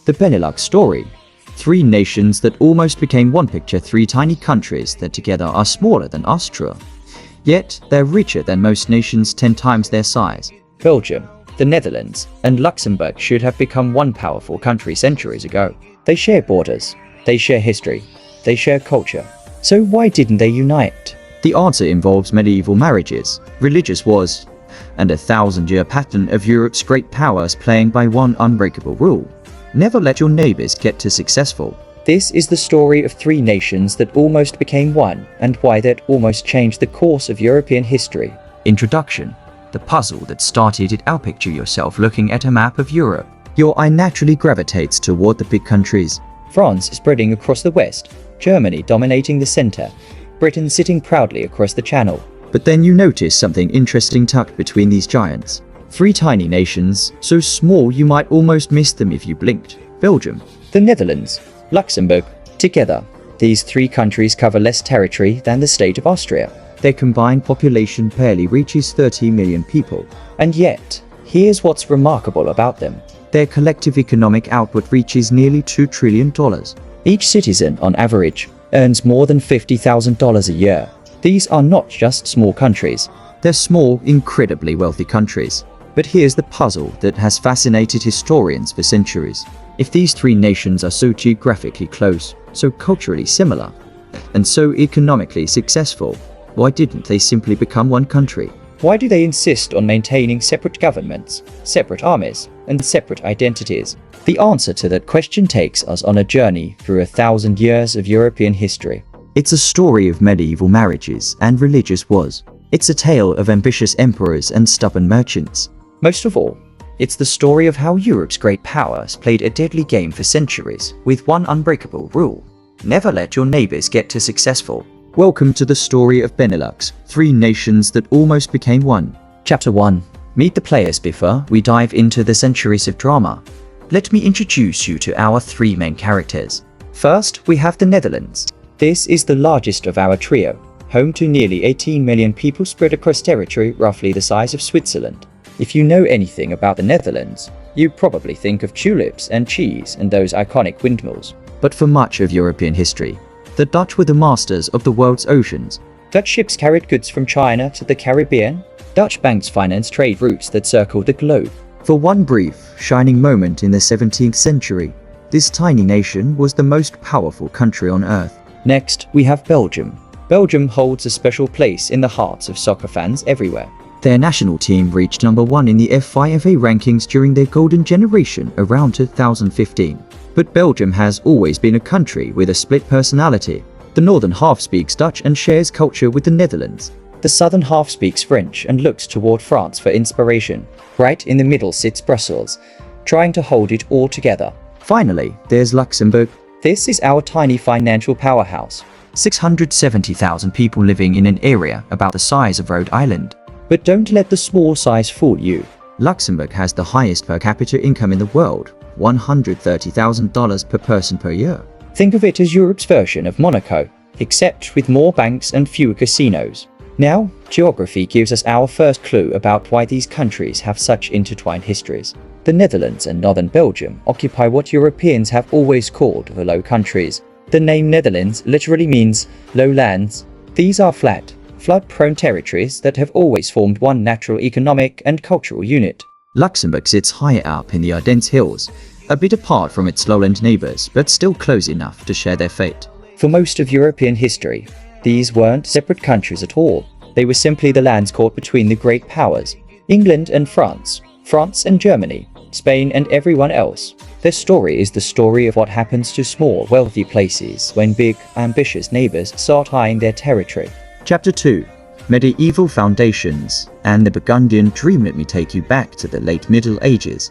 The Benelux story. Three nations that almost became one. Picture three tiny countries that together are smaller than Austria. Yet, they're richer than most nations 10 times their size. Belgium, the Netherlands, and Luxembourg should have become one powerful country centuries ago. They share borders, they share history, they share culture. So why didn't they unite? The answer involves medieval marriages, religious wars, and a 1,000-year pattern of Europe's great powers playing by one unbreakable rule. Never let your neighbors get too successful. This is the story of three nations that almost became one, and why that almost changed the course of European history. Introduction. The puzzle that started it all. Picture yourself looking at a map of Europe. Your eye naturally gravitates toward the big countries. France spreading across the west, Germany dominating the center, Britain sitting proudly across the channel. But then you notice something interesting tucked between these giants. Three tiny nations, so small you might almost miss them if you blinked. Belgium, the Netherlands, Luxembourg. Together, these three countries cover less territory than the state of Austria. Their combined population barely reaches 30 million people. And yet, here's what's remarkable about them. Their collective economic output reaches nearly $2 trillion. Each citizen, on average, earns more than $50,000 a year. These are not just small countries. They're small, incredibly wealthy countries. But here's the puzzle that has fascinated historians for centuries. If these three nations are so geographically close, so culturally similar, and so economically successful, why didn't they simply become one country? Why do they insist on maintaining separate governments, separate armies, and separate identities? The answer to that question takes us on a journey through 1,000 years of European history. It's a story of medieval marriages and religious wars. It's a tale of ambitious emperors and stubborn merchants. Most of all, it's the story of how Europe's great powers played a deadly game for centuries with one unbreakable rule. Never let your neighbors get too successful. Welcome to the story of Benelux, three nations that almost became one. Chapter 1. Meet the players. Before we dive into the centuries of drama, let me introduce you to our three main characters. First, we have the Netherlands. This is the largest of our trio, home to nearly 18 million people spread across territory roughly the size of Switzerland. If you know anything about the Netherlands, you probably think of tulips and cheese and those iconic windmills. But for much of European history, the Dutch were the masters of the world's oceans. Dutch ships carried goods from China to the Caribbean. Dutch banks financed trade routes that circled the globe. For one brief, shining moment in the 17th century, this tiny nation was the most powerful country on earth. Next, we have Belgium. Belgium holds a special place in the hearts of soccer fans everywhere. Their national team reached #1 in the FIFA rankings during their golden generation around 2015. But Belgium has always been a country with a split personality. The northern half speaks Dutch and shares culture with the Netherlands. The southern half speaks French and looks toward France for inspiration. Right in the middle sits Brussels, trying to hold it all together. Finally, there's Luxembourg. This is our tiny financial powerhouse. 670,000 people living in an area about the size of Rhode Island. But don't let the small size fool you. Luxembourg has the highest per capita income in the world, $130,000 per person per year. Think of it as Europe's version of Monaco, except with more banks and fewer casinos. Now, geography gives us our first clue about why these countries have such intertwined histories. The Netherlands and northern Belgium occupy what Europeans have always called the Low Countries. The name Netherlands literally means low lands. These are flat, flood-prone territories that have always formed one natural economic and cultural unit. Luxembourg sits higher up in the Ardennes Hills, a bit apart from its lowland neighbors, but still close enough to share their fate. For most of European history, these weren't separate countries at all. They were simply the lands caught between the great powers, England and France, France and Germany, Spain and everyone else. Their story is the story of what happens to small, wealthy places when big, ambitious neighbors start eyeing their territory. Chapter 2. Medieval Foundations and the Burgundian Dream. Let me take you back to the late Middle Ages,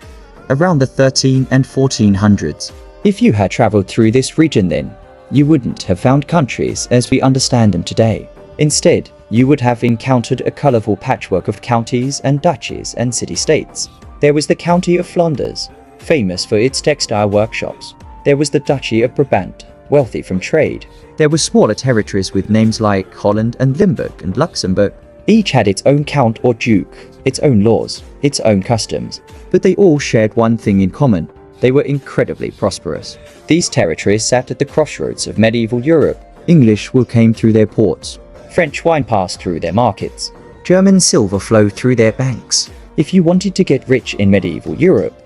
around the 1300s and 1400s. If you had traveled through this region then, you wouldn't have found countries as we understand them today. Instead, you would have encountered a colorful patchwork of counties and duchies and city-states. There was the County of Flanders, famous for its textile workshops. There was the Duchy of Brabant, wealthy from trade. There were smaller territories with names like Holland and Limburg and Luxembourg. Each had its own count or duke, its own laws, its own customs. But they all shared one thing in common. They were incredibly prosperous. These territories sat at the crossroads of medieval Europe. English wool came through their ports. French wine passed through their markets. German silver flowed through their banks. If you wanted to get rich in medieval Europe,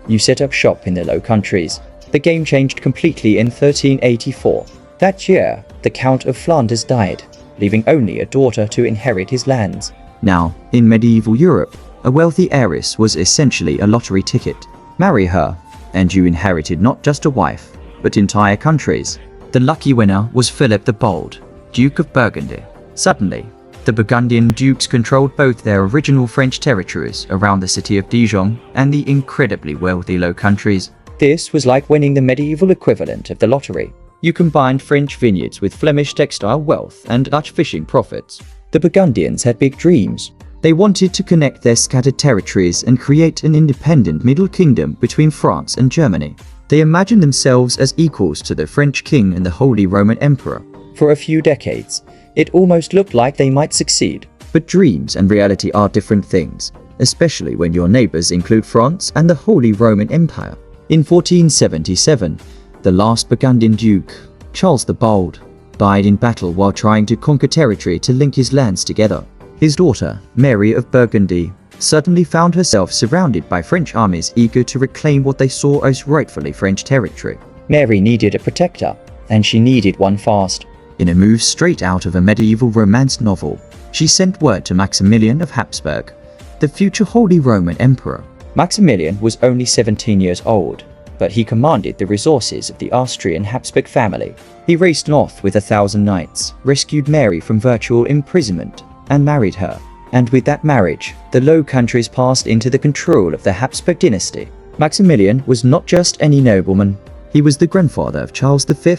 you set up shop in the Low Countries. The game changed completely in 1384. That year, the Count of Flanders died, leaving only a daughter to inherit his lands. Now, in medieval Europe, a wealthy heiress was essentially a lottery ticket. Marry her, and you inherited not just a wife, but entire countries. The lucky winner was Philip the Bold, Duke of Burgundy. Suddenly, the Burgundian dukes controlled both their original French territories around the city of Dijon and the incredibly wealthy Low Countries. This was like winning the medieval equivalent of the lottery. You combined French vineyards with Flemish textile wealth and Dutch fishing profits. The Burgundians had big dreams. They wanted to connect their scattered territories and create an independent Middle Kingdom between France and Germany. They imagined themselves as equals to the French king and the Holy Roman Emperor. For a few decades, it almost looked like they might succeed. But dreams and reality are different things, especially when your neighbors include France and the Holy Roman Empire. In 1477, the last Burgundian duke, Charles the Bold, died in battle while trying to conquer territory to link his lands together. His daughter, Mary of Burgundy, suddenly found herself surrounded by French armies eager to reclaim what they saw as rightfully French territory. Mary needed a protector, and she needed one fast. In a move straight out of a medieval romance novel, she sent word to Maximilian of Habsburg, the future Holy Roman Emperor. Maximilian was only 17 years old, but he commanded the resources of the Austrian Habsburg family. He raced north with 1,000 knights, rescued Mary from virtual imprisonment, and married her. And with that marriage, the Low Countries passed into the control of the Habsburg dynasty. Maximilian was not just any nobleman, he was the grandfather of Charles V,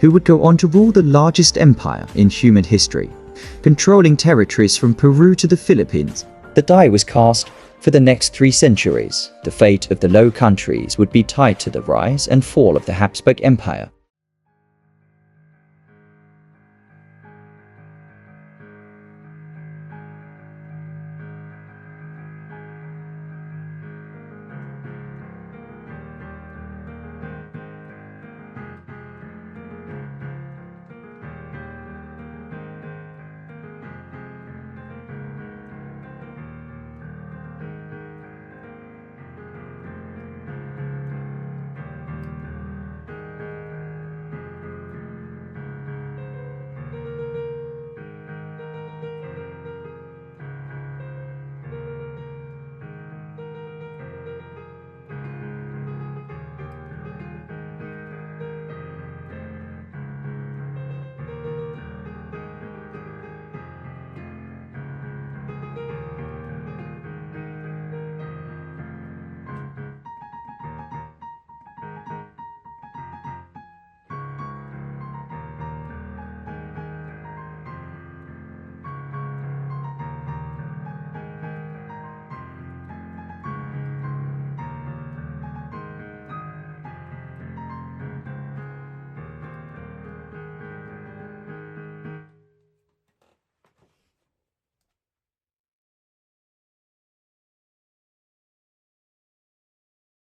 who would go on to rule the largest empire in human history, controlling territories from Peru to the Philippines. The die was cast. For the next 3 centuries, the fate of the Low Countries would be tied to the rise and fall of the Habsburg Empire.